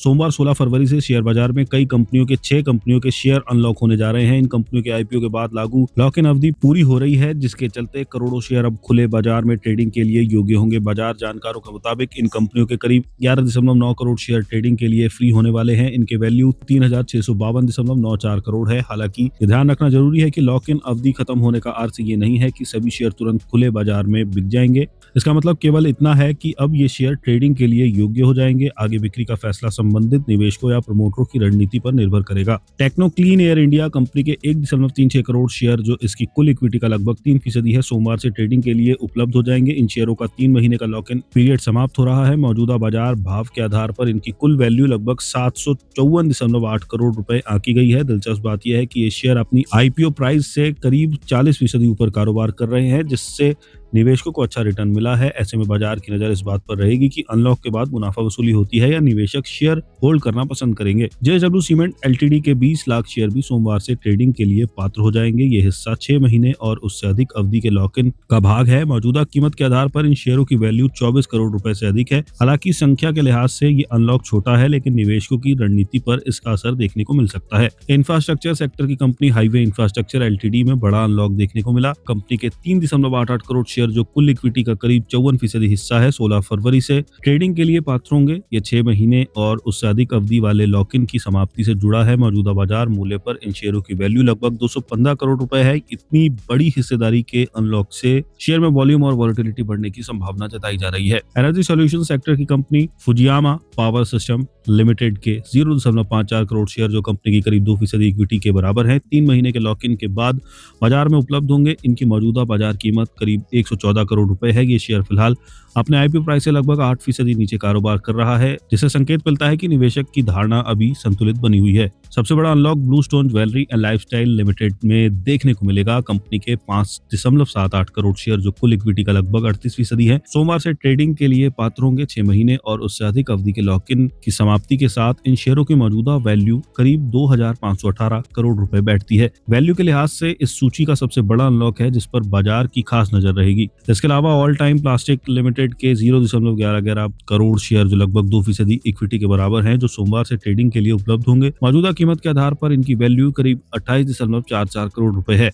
सोमवार 16 फरवरी से शेयर बाजार में कई कंपनियों के 6 कंपनियों के शेयर अनलॉक होने जा रहे हैं। इन कंपनियों के आईपीओ के बाद लागू लॉक इन अवधि पूरी हो रही है, जिसके चलते करोड़ों शेयर अब खुले बाजार में ट्रेडिंग के लिए योग्य होंगे। बाजार जानकारों के मुताबिक इन कंपनियों के करीब 11.9 करोड़ शेयर ट्रेडिंग के लिए फ्री होने वाले हैं। इनके वैल्यू 3,652.94 करोड़ है। हालांकि ये ध्यान रखना जरूरी है कि लॉक इन अवधि खत्म होने का अर्थ ये नहीं है कि सभी शेयर तुरंत खुले बाजार में बिक जाएंगे। इसका मतलब केवल इतना है कि अब ये शेयर ट्रेडिंग के लिए योग्य हो जाएंगे। आगे बिक्री का फैसला संबंधित निवेशकों या प्रमोटरों की रणनीति पर निर्भर करेगा। Techno clean air India company के 1.36 करोड़ शेयर, जो इसकी कुल इक्विटी का लगभग 3% है, सोमवार से ट्रेडिंग के लिए उपलब्ध हो जाएंगे। इन शेयरों का 3 महीने का लॉक इन पीरियड समाप्त हो रहा है। मौजूदा बाजार भाव के आधार पर इनकी कुल वैल्यू लगभग 754.8 करोड़ रुपए आंकी गई है। दिलचस्प बात यह है कि ये शेयर अपनी आईपीओ प्राइस से करीब 40% ऊपर कारोबार कर रहे हैं, जिससे निवेशकों को अच्छा रिटर्न मिला है। ऐसे में बाजार की नजर इस बात पर रहेगी कि अनलॉक के बाद मुनाफा वसूली होती है या निवेशक शेयर होल्ड करना पसंद करेंगे। जेएसडब्ल्यू सीमेंट एलटीडी के 20 लाख शेयर भी सोमवार से ट्रेडिंग के लिए पात्र हो जाएंगे। ये हिस्सा 6 महीने और उससे अधिक अवधि के लॉक इन का भाग है। मौजूदा कीमत के आधार पर इन शेयरों की वैल्यू 24 करोड़ रुपए से अधिक है। हालांकि संख्या के लिहाज से ये अनलॉक छोटा है, लेकिन निवेशकों की रणनीति पर इसका असर देखने को मिल सकता है। इंफ्रास्ट्रक्चर सेक्टर की कंपनी हाईवे इंफ्रास्ट्रक्चर एलटीडी में बड़ा अनलॉक देखने को मिला। कंपनी के 3.88 करोड़ शेयर, जो कुल इक्विटी का करीब 54% हिस्सा है, 16 फरवरी से ट्रेडिंग के लिए पात्र होंगे। ये 6 महीने और उससे अधिक अवधि वाले लॉक इन की समाप्ति से जुड़ा है। मौजूदा बाजार मूल्य पर इन शेयरों की वैल्यू लगभग 215 करोड़ रुपए है। इतनी बड़ी हिस्सेदारी के अनलॉक से शेयर में वॉल्यूम और वॉलेटिलिटी बढ़ने की संभावना जताई जा रही है। एनर्जी सॉल्यूशन सेक्टर की company Fujiyama power system limited के 0.54 करोड़ शेयर, जो कंपनी की करीब 2% इक्विटी के बराबर है, 3 महीने के लॉक इन के बाद बाजार में उपलब्ध होंगे। इनकी मौजूदा बाजार कीमत करीब 114 करोड़ रुपए है। ये शेयर फिलहाल अपने आईपीओ प्राइस से लगभग 8% नीचे कारोबार कर रहा है, जिससे संकेत मिलता है कि निवेशक की धारणा अभी संतुलित बनी हुई है। सबसे बड़ा unlock blue stone jewellery and lifestyle limited में देखने को मिलेगा। कंपनी के 5.78 करोड़ शेयर, जो कुल इक्विटी का लगभग 38% है, सोमवार से ट्रेडिंग के लिए पात्र होंगे। 6 महीने और उससे अधिक अवधि के लॉक इन की समाप्ति के साथ इन शेयरों की मौजूदा वैल्यू करीब 2,518 करोड़ रुपए बैठती है। वैल्यू के लिहाज से इस सूची का सबसे बड़ा अनलॉक है, जिस पर बाजार की खास नजर रहेगी। इसके अलावा ऑल टाइम प्लास्टिक लिमिटेड के 0.11 करोड़ शेयर, जो लगभग 2% इक्विटी के बराबर हैं, जो सोमवार से ट्रेडिंग के लिए उपलब्ध होंगे। मौजूदा कीमत के आधार पर इनकी वैल्यू करीब 28.44 करोड़ रुपए है।